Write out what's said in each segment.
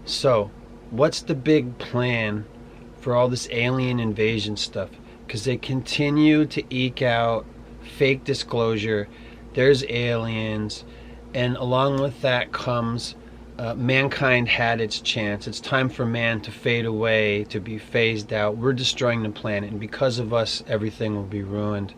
So, what's the big plan for all this alien invasion stuff? Because they continue to eke out fake disclosure. There's aliens, and along with that comes mankind had its chance. It's time for man to fade away, to be phased out. We're destroying the planet, and because of us, everything will be ruined.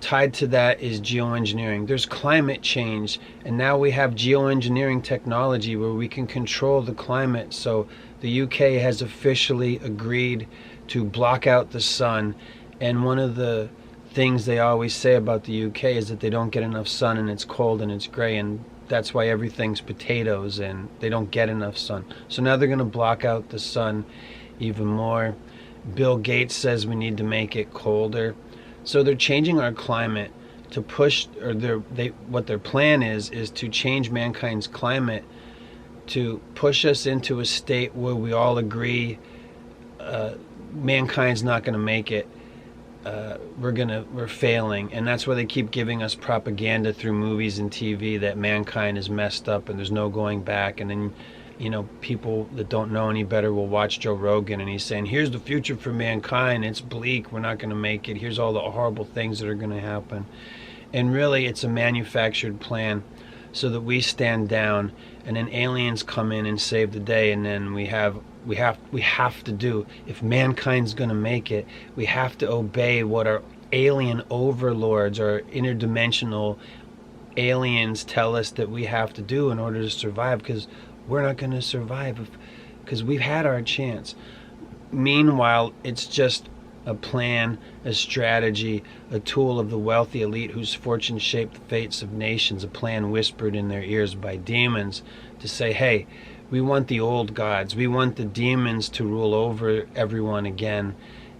Tied to that is geoengineering. There's climate change, and now we have geoengineering technology where we can control the climate. So the UK has officially agreed to block out the sun, and one of the things they always say about the UK is that they don't get enough sun and it's cold and it's gray, and that's why everything's potatoes and they don't get enough sun. So now they're going to block out the sun even more. Bill Gates says we need to make it colder. So they're changing our climate to push, or what their plan is to change mankind's climate to push us into a state where we all agree mankind's not going to make it. We're failing, and that's why they keep giving us propaganda through movies and TV that mankind is messed up and there's no going back. And then, people that don't know any better will watch Joe Rogan, and he's saying, here's the future for mankind, it's bleak, we're not going to make it, here's all the horrible things that are going to happen. And really it's a manufactured plan so that we stand down, and then aliens come in and save the day. And then we have to do, if mankind's going to make it, we have to obey what our alien overlords or interdimensional aliens tell us that we have to do in order to survive, because we're not going to survive because we've had our chance. Meanwhile, it's just a plan, a strategy, a tool of the wealthy elite whose fortune shaped the fates of nations, a plan whispered in their ears by demons to say, hey, we want the old gods, we want the demons to rule over everyone again,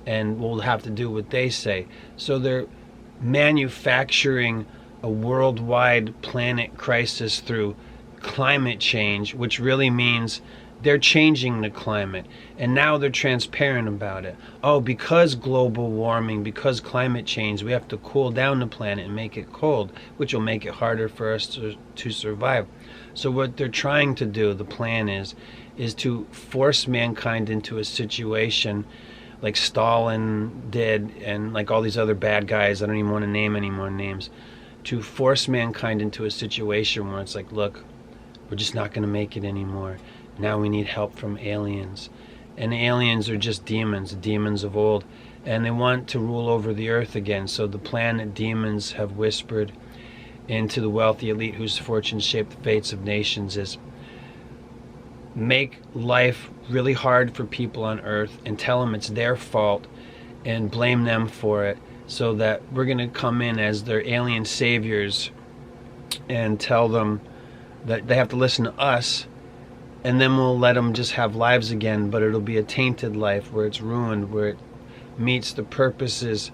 and we'll have to do what they say. So they're manufacturing a worldwide planet crisis through climate change, which really means they're changing the climate, and now they're transparent about it. Oh, because global warming, because climate change, we have to cool down the planet and make it cold, which will make it harder for us to survive. So what they're trying to do, the plan is to force mankind into a situation like Stalin did, and like all these other bad guys, I don't even want to name any more names, to force mankind into a situation where it's like, look, we're just not going to make it anymore. Now we need help from aliens. And the aliens are just demons, the demons of old. And they want to rule over the earth again. So the plan that demons have whispered into the wealthy elite whose fortunes shape the fates of nations is make life really hard for people on earth and tell them it's their fault and blame them for it, so that we're going to come in as their alien saviors and tell them that they have to listen to us, and then we'll let them just have lives again, but it'll be a tainted life where it's ruined, where it meets the purposes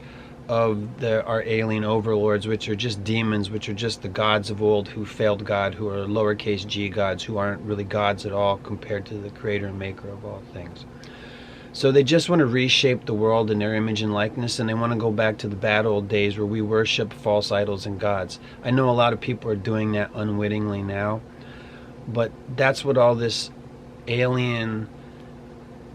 of our alien overlords, which are just demons, which are just the gods of old who failed God, who are lowercase g gods, who aren't really gods at all compared to the creator and maker of all things. So they just want to reshape the world in their image and likeness, and they want to go back to the bad old days where we worship false idols and gods. I know a lot of people are doing that unwittingly now, but that's what all this alien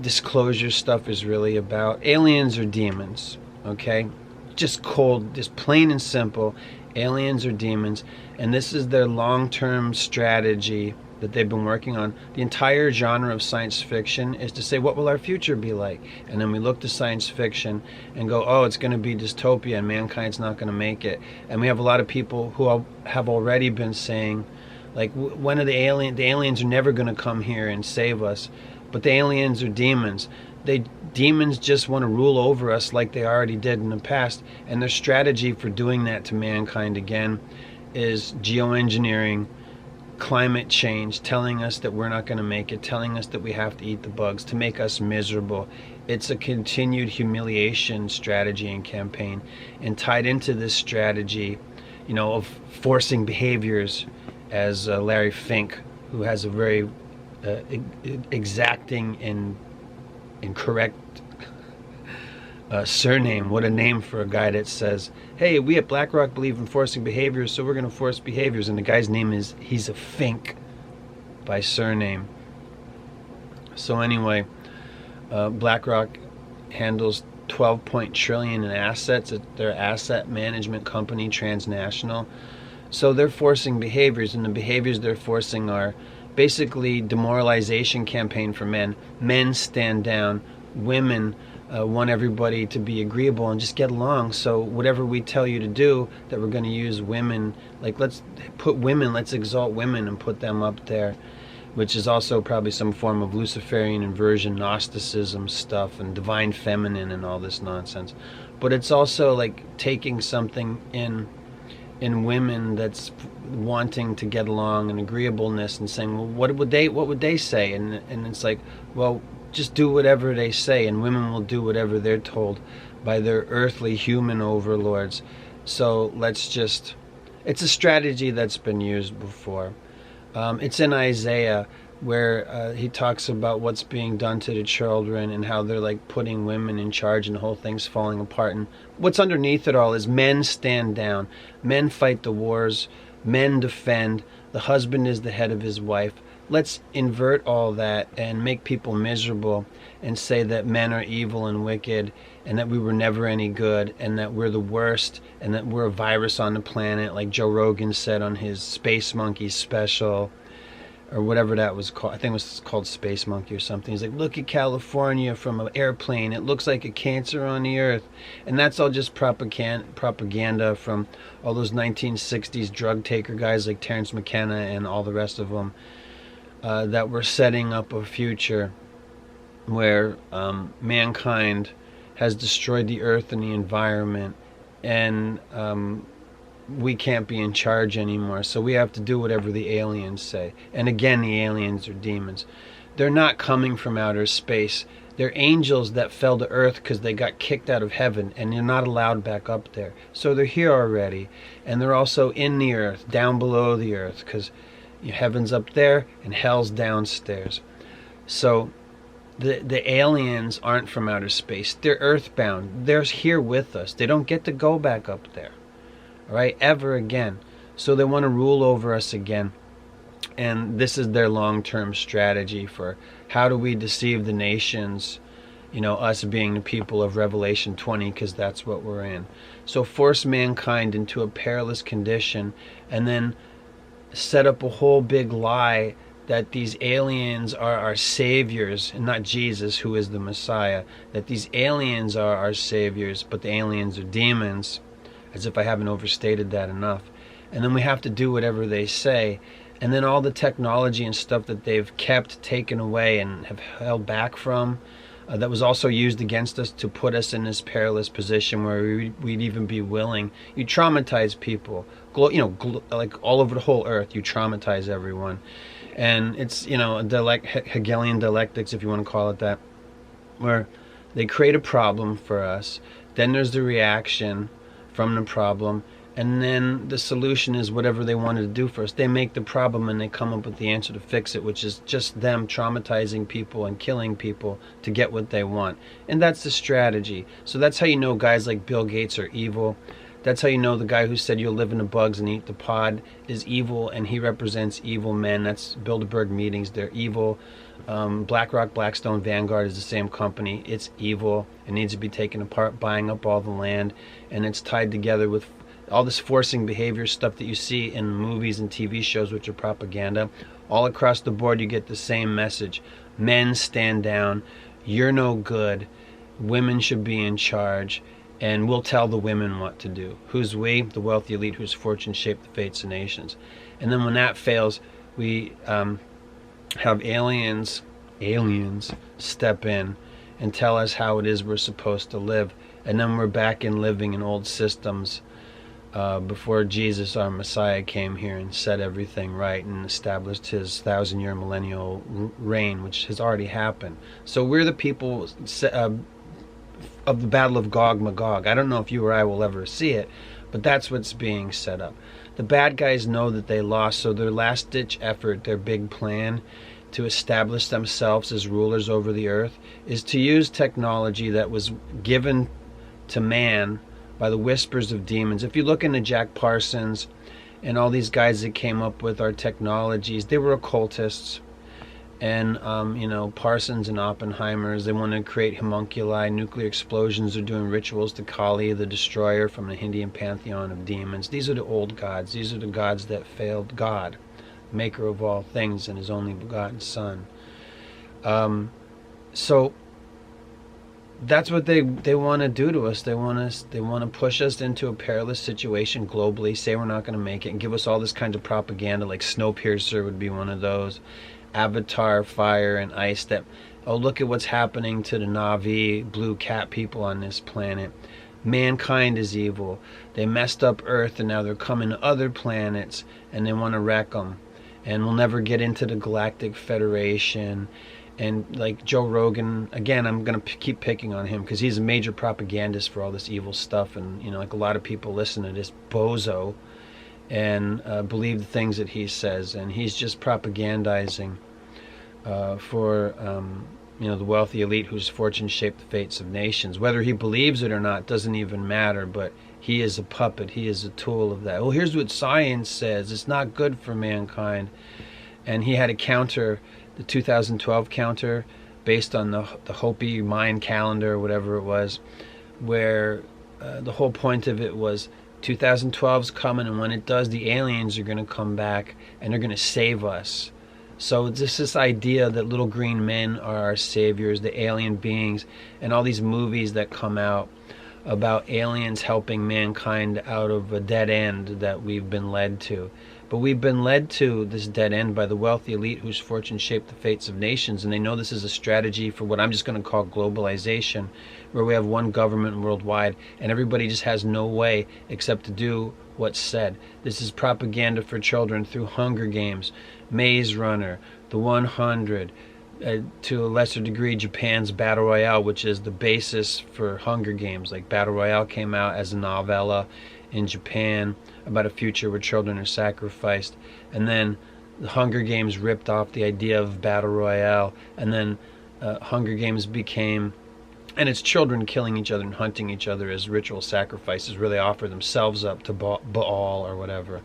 disclosure stuff is really about. Aliens are demons, okay? Just cold, just plain and simple. Aliens are demons, and this is their long-term strategy that they've been working on. The entire genre of science fiction is to say, what will our future be like? And then we look to science fiction and go, oh, it's going to be dystopia and mankind's not going to make it. And we have a lot of people who have already been saying, like, when are the aliens are never going to come here and save us. But the aliens are demons. Demons just want to rule over us like they already did in the past. And their strategy for doing that to mankind again is geoengineering, climate change, telling us that we're not going to make it, telling us that we have to eat the bugs to make us miserable. It's a continued humiliation strategy and campaign. And tied into this strategy, of forcing behaviors, as Larry Fink, who has a very exacting and incorrect surname. What a name for a guy that says, hey, we at BlackRock believe in forcing behaviors, so we're going to force behaviors. And the guy's name is, he's a Fink by surname. So anyway, BlackRock handles 12 trillion in assets at their asset management company, transnational. So they're forcing behaviors, and the behaviors they're forcing are basically demoralization campaign for men. Men stand down. Women want everybody to be agreeable and just get along. So whatever we tell you to do, that we're going to use women. Like, let's exalt women and put them up there, which is also probably some form of Luciferian inversion, Gnosticism stuff, and divine feminine and all this nonsense. But it's also like taking something in women that's wanting to get along and agreeableness, and saying, well, what would they say? And it's like, well, just do whatever they say, and women will do whatever they're told by their earthly human overlords. So it's a strategy that's been used before. It's in Isaiah, where he talks about what's being done to the children and how they're like putting women in charge, and the whole thing's falling apart. And what's underneath it all is men stand down, men fight the wars, men defend, the husband is the head of his wife. Let's invert all that and make people miserable and say that men are evil and wicked, and that we were never any good, and that we're the worst, and that we're a virus on the planet, like Joe Rogan said on his Space Monkey special, or whatever that was called. I think it was called Space Monkey or something. He's like, look at California from an airplane. It looks like a cancer on the earth. And that's all just propaganda from all those 1960s drug taker guys like Terrence McKenna and all the rest of them, that were setting up a future where mankind has destroyed the earth and the environment, and we can't be in charge anymore, so we have to do whatever the aliens say. And again, the aliens are demons. They're not coming from outer space. They're angels that fell to earth because they got kicked out of heaven, and they're not allowed back up there. So they're here already, and they're also in the earth, down below the earth, because heaven's up there and hell's downstairs. So the aliens aren't from outer space. They're earthbound. They're here with us. They don't get to go back up there, all right, ever again. So they want to rule over us again. And this is their long-term strategy for how do we deceive the nations, us being the people of Revelation 20, because that's what we're in. So force mankind into a perilous condition, and then set up a whole big lie that these aliens are our saviors, and not Jesus, who is the Messiah. That these aliens are our saviors, but the aliens are demons, as if I haven't overstated that enough. And then we have to do whatever they say. And then all the technology and stuff that they've kept, taken away, and have held back from, that was also used against us to put us in this perilous position where we'd even be willing. You traumatize people, like all over the whole earth. You traumatize everyone. And it's, Hegelian dialectics, if you want to call it that, where they create a problem for us. Then there's the reaction from the problem, and then the solution is whatever they wanted to do for us. They make the problem and they come up with the answer to fix it, which is just them traumatizing people and killing people to get what they want. And that's the strategy. So that's how you know guys like Bill Gates are evil. That's how you know the guy who said you'll live in the bugs and eat the pod is evil, and he represents evil men. That's Bilderberg meetings. They're evil. BlackRock, Blackstone, Vanguard is the same company. It's evil. It needs to be taken apart, buying up all the land, and it's tied together with all this forcing behavior stuff that you see in movies and TV shows, which are propaganda. All across the board, you get the same message. Men stand down. You're no good. Women should be in charge, and we'll tell the women what to do. Who's we? The wealthy elite whose fortunes shape the fates of nations. And then when that fails, we have aliens step in and tell us how it is we're supposed to live. And then we're back in living in old systems before Jesus, our Messiah, came here and set everything right and established his 1,000-year millennial reign, which has already happened. So we're the people of the Battle of Gog-Magog. I don't know if you or I will ever see it, but that's what's being set up. The bad guys know that they lost, so their last-ditch effort, their big plan to establish themselves as rulers over the earth, is to use technology that was given to man by the whispers of demons. If you look into Jack Parsons and all these guys that came up with our technologies, they were occultists. And Parsons and Oppenheimers, they want to create homunculi, nuclear explosions. They're doing rituals to Kali, the destroyer from the Hindu pantheon of demons. These are the old gods. These are the gods that failed God, maker of all things, and his only begotten Son. So that's what they want to do to us. They want to push us into a perilous situation globally, say we're not going to make it, and give us all this kind of propaganda, like Snowpiercer would be one of those, Avatar, Fire and Ice, that, oh, look at what's happening to the Na'vi, blue cat people on this planet. Mankind is evil. They messed up Earth, and now they're coming to other planets, and they want to wreck them. And we'll never get into the Galactic Federation. And like Joe Rogan, again, I'm going to keep picking on him because he's a major propagandist for all this evil stuff. And, like a lot of people listen to this bozo and believe the things that he says. And he's just propagandizing for, the wealthy elite whose fortunes shape the fates of nations. Whether he believes it or not doesn't even matter, but he is a puppet. He is a tool of that. Well, here's what science says. It's not good for mankind. And he had a counter, the 2012 counter, based on the Hopi Mayan calendar or whatever it was, where the whole point of it was 2012's coming, and when it does, the aliens are going to come back and they're going to save us. So it's just this idea that little green men are our saviors, the alien beings, and all these movies that come out about aliens helping mankind out of a dead end that we've been led to. But we've been led to this dead end by the wealthy elite whose fortunes shape the fates of nations, and they know this is a strategy for what I'm just going to call globalization, where we have one government worldwide, and everybody just has no way except to do what's said. This is propaganda for children through Hunger Games, Maze Runner, The 100, to a lesser degree Japan's Battle Royale, which is the basis for Hunger Games. Like Battle Royale came out as a novella in Japan about a future where children are sacrificed, and then the Hunger Games ripped off the idea of Battle Royale, and then Hunger Games became, and it's children killing each other and hunting each other as ritual sacrifices where they offer themselves up to Baal or whatever.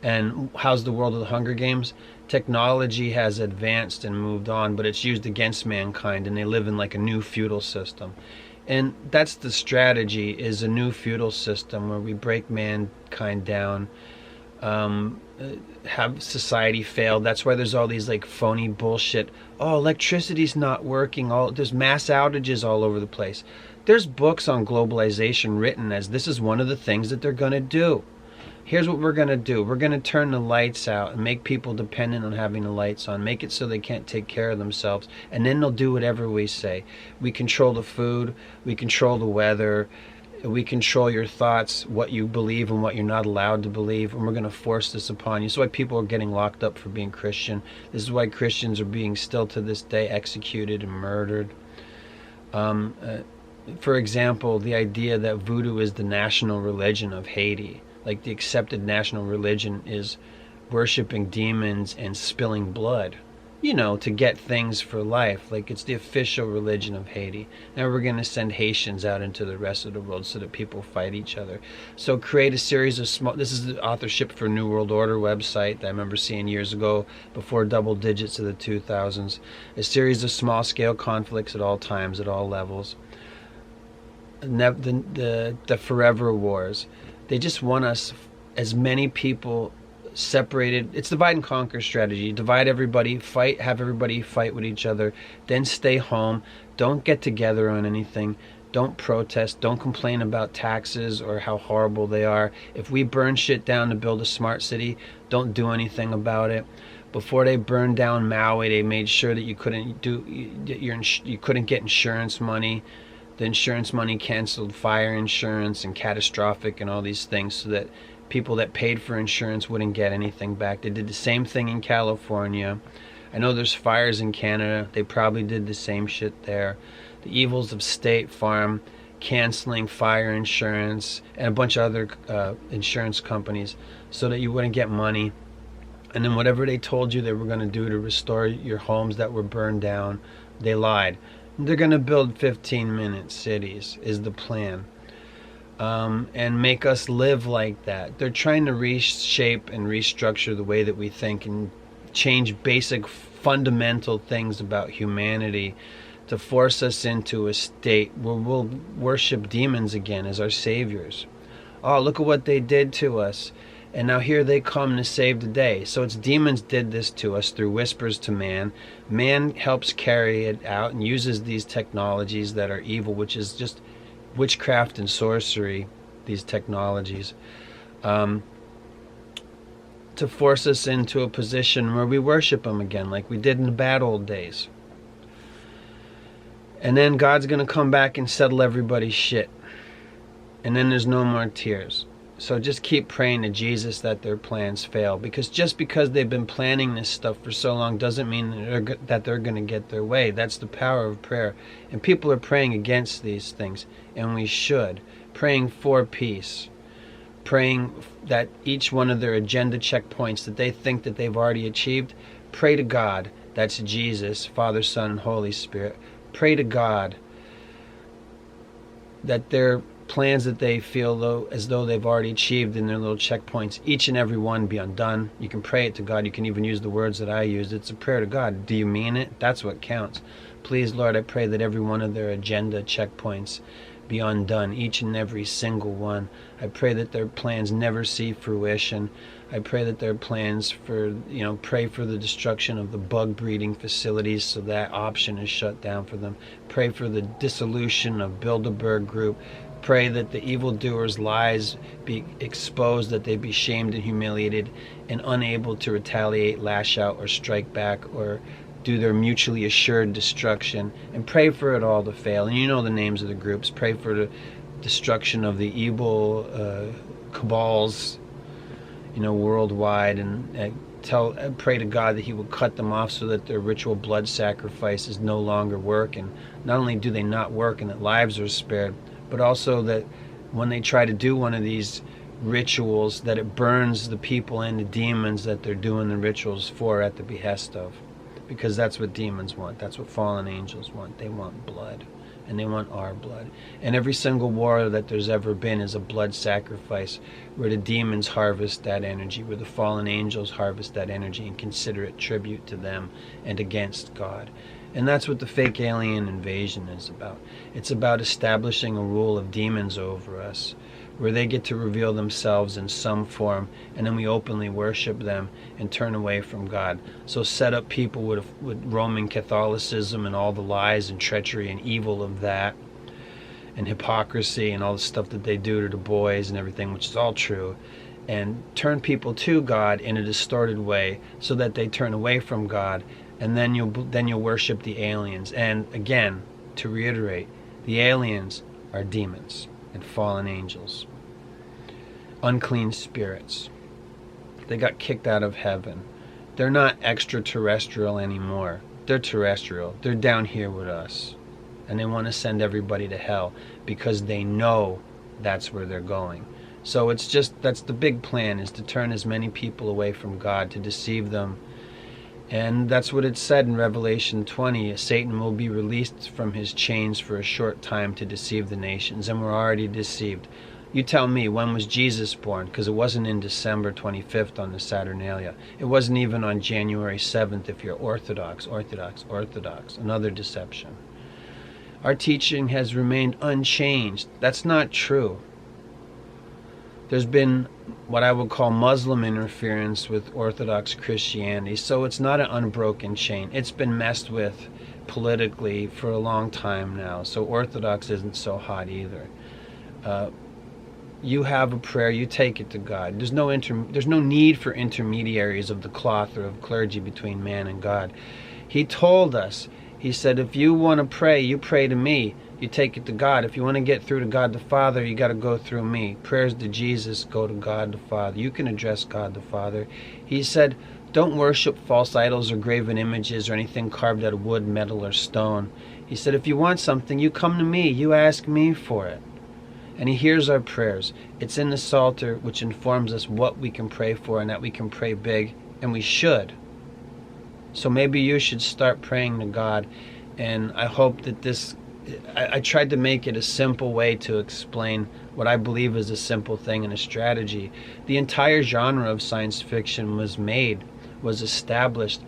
And how's the world of the Hunger Games? Technology has advanced and moved on, but it's used against mankind, and they live in like a new feudal system. And that's the strategy, is a new feudal system where we break mankind down, have society fail. That's why there's all these like phony bullshit. Oh, electricity's not working. There's mass outages all over the place. There's books on globalization written as this is one of the things that they're going to do. Here's what we're going to do. We're going to turn the lights out and make people dependent on having the lights on. Make it so they can't take care of themselves. And then they'll do whatever we say. We control the food. We control the weather. We control your thoughts, what you believe and what you're not allowed to believe. And we're going to force this upon you. This is why people are getting locked up for being Christian. This is why Christians are being still to this day executed and murdered. For example, the idea that voodoo is the national religion of Haiti. Like the accepted national religion is worshiping demons and spilling blood, to get things for life. Like it's the official religion of Haiti. Now we're going to send Haitians out into the rest of the world so that people fight each other. So create a series of small, this is the authorship for New World Order website that I remember seeing years ago before double digits of the 2000s. A series of small scale conflicts at all times, at all levels. The forever wars. They just want us, as many people, separated. It's divide and conquer strategy. Divide everybody, have everybody fight with each other, then stay home. Don't get together on anything. Don't protest. Don't complain about taxes or how horrible they are. If we burn shit down to build a smart city, don't do anything about it. Before they burned down Maui, they made sure that you couldn't get insurance money. The insurance money canceled fire insurance and catastrophic and all these things so that people that paid for insurance wouldn't get anything back. They did the same thing in California. I know there's fires in Canada. They probably did the same shit there. The evils of State Farm canceling fire insurance and a bunch of other insurance companies so that you wouldn't get money. And then whatever they told you they were going to do to restore your homes that were burned down, they lied. They're going to build 15-minute cities is the plan, and make us live like that. They're trying to reshape and restructure the way that we think and change basic fundamental things about humanity to force us into a state where we'll worship demons again as our saviors. Oh, look at what they did to us. And now here they come to save the day. So it's demons did this to us through whispers to man. Man helps carry it out and uses these technologies that are evil, which is just witchcraft and sorcery, these technologies, to force us into a position where we worship them again like we did in the bad old days. And then God's going to come back and settle everybody's shit. And then there's no more tears. So just keep praying to Jesus that their plans fail. Because just because they've been planning this stuff for so long doesn't mean that they're going to get their way. That's the power of prayer. And people are praying against these things. And we should. Praying for peace. Praying that each one of their agenda checkpoints that they think that they've already achieved, pray to God. That's Jesus, Father, Son, and Holy Spirit. Pray to God that their plans that they feel as though they've already achieved in their little checkpoints, each and every one be undone. You can pray it to God. You can even use the words that I used. It's a prayer to God. Do you mean it? That's what counts. Please, Lord, I pray that every one of their agenda checkpoints be undone, each and every single one. I pray that their plans never see fruition. I pray that their plans pray for the destruction of the bug breeding facilities so that option is shut down for them. Pray for the dissolution of Bilderberg Group. Pray that the evildoers' lies be exposed, that they be shamed and humiliated and unable to retaliate, lash out, or strike back, or do their mutually assured destruction. And pray for it all to fail. And you know the names of the groups. Pray for the destruction of the evil cabals, worldwide, and pray to God that He will cut them off so that their ritual blood sacrifices no longer work. And not only do they not work and that lives are spared, but also that when they try to do one of these rituals, that it burns the people and the demons that they're doing the rituals for at the behest of. Because that's what demons want. That's what fallen angels want. They want blood. And they want our blood. And every single war that there's ever been is a blood sacrifice where the demons harvest that energy, where the fallen angels harvest that energy and consider it tribute to them and against God. And that's what the fake alien invasion is about. It's about establishing a rule of demons over us, where they get to reveal themselves in some form, and then we openly worship them and turn away from God. So set up people with Roman Catholicism and all the lies and treachery and evil of that, and hypocrisy and all the stuff that they do to the boys and everything, which is all true, and turn people to God in a distorted way so that they turn away from God. And then you'll worship the aliens. And again, to reiterate, the aliens are demons and fallen angels, unclean spirits. They got kicked out of heaven. They're not extraterrestrial anymore. They're terrestrial. They're down here with us. And they want to send everybody to hell because they know that's where they're going. So that's the big plan, is to turn as many people away from God, to deceive them. And that's what it said in Revelation 20. Satan will be released from his chains for a short time to deceive the nations. And we're already deceived. You tell me, when was Jesus born? Because it wasn't in December 25th on the Saturnalia. It wasn't even on January 7th if you're Orthodox. Another deception. Our teaching has remained unchanged. That's not true. There's been what I would call Muslim interference with Orthodox Christianity, so it's not an unbroken chain. It's been messed with politically for a long time now, so Orthodox isn't so hot either. You have a prayer, you take it to God. There's no need for intermediaries of the cloth or of clergy between man and God. He told us, He said, if you want to pray, you pray to me. You take it to God. If you want to get through to God the Father, you got to go through me. Prayers to Jesus go to God the Father. You can address God the Father. He said, don't worship false idols or graven images or anything carved out of wood, metal, or stone. He said, if you want something, you come to me. You ask me for it. And He hears our prayers. It's in the Psalter, which informs us what we can pray for and that we can pray big, and we should. So maybe you should start praying to God. And I hope that I tried to make it a simple way to explain what I believe is a simple thing and a strategy. The entire genre of science fiction was established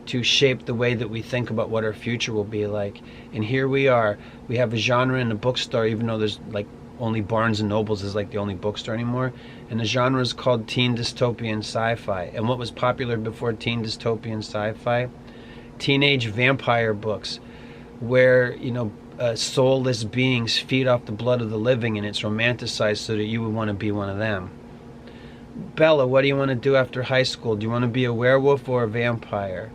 to shape the way that we think about what our future will be like. And here we are. We have a genre in the bookstore, even though there's like only Barnes and Nobles is like the only bookstore anymore. And the genre is called teen dystopian sci-fi. And what was popular before teen dystopian sci-fi? Teenage vampire books, where soulless beings feed off the blood of the living, and it's romanticized so that you would want to be one of them. Bella, what do you want to do after high school? Do you want to be a werewolf or a vampire?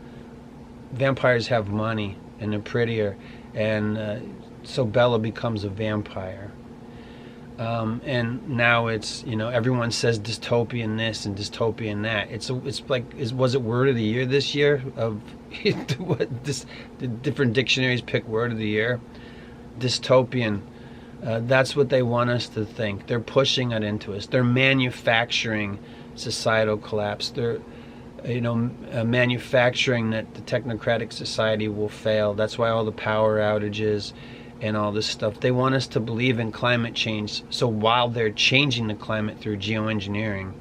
Vampires have money and they're prettier, and so Bella becomes a vampire. And now it's, everyone says dystopian this and dystopian that. Was it word of the year this year? The different dictionaries pick word of the year. Dystopian. That's what they want us to think. They're pushing it into us. They're manufacturing societal collapse. They're, manufacturing that the technocratic society will fail. That's why all the power outages and all this stuff. They want us to believe in climate change. So while they're changing the climate through geoengineering,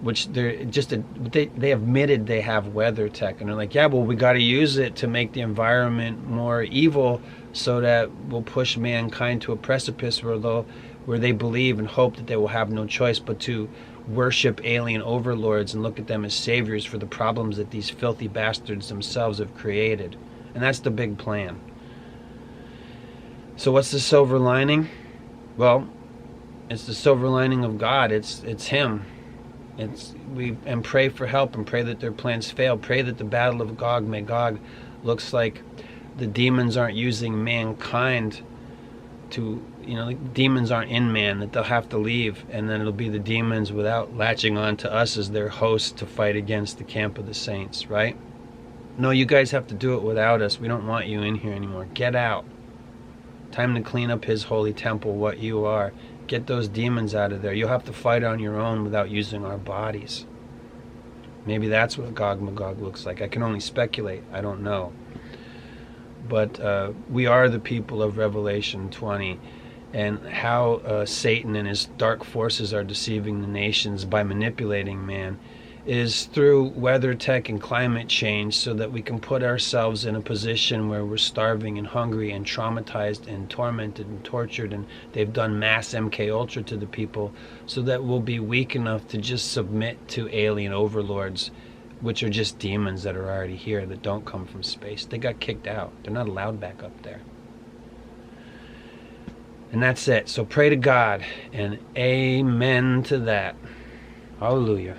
which they admitted they have weather tech, and they're like, yeah, well, we got to use it to make the environment more evil, so that we'll push mankind to a precipice where they believe and hope that they will have no choice but to worship alien overlords and look at them as saviors for the problems that these filthy bastards themselves have created. And that's the big plan. So what's the silver lining? Well, it's the silver lining of God. It's Him. And pray for help, and pray that their plans fail. Pray that the battle of Gog Magog looks like the demons aren't using mankind to, demons aren't in man, that they'll have to leave, and then it'll be the demons without latching on to us as their hosts to fight against the camp of the saints, right? No, you guys have to do it without us. We don't want you in here anymore. Get out. Time to clean up His holy temple, what you are. Get those demons out of there. You'll have to fight on your own without using our bodies. Maybe that's what Gog Magog looks like. I can only speculate. I don't know. But we are the people of Revelation 20, and how Satan and his dark forces are deceiving the nations by manipulating man is through weather tech and climate change, so that we can put ourselves in a position where we're starving and hungry and traumatized and tormented and tortured, and they've done mass MK Ultra to the people, so that we'll be weak enough to just submit to alien overlords, which are just demons that are already here, that don't come from space. They got kicked out. They're not allowed back up there. And that's it. So pray to God, and amen to that. Hallelujah.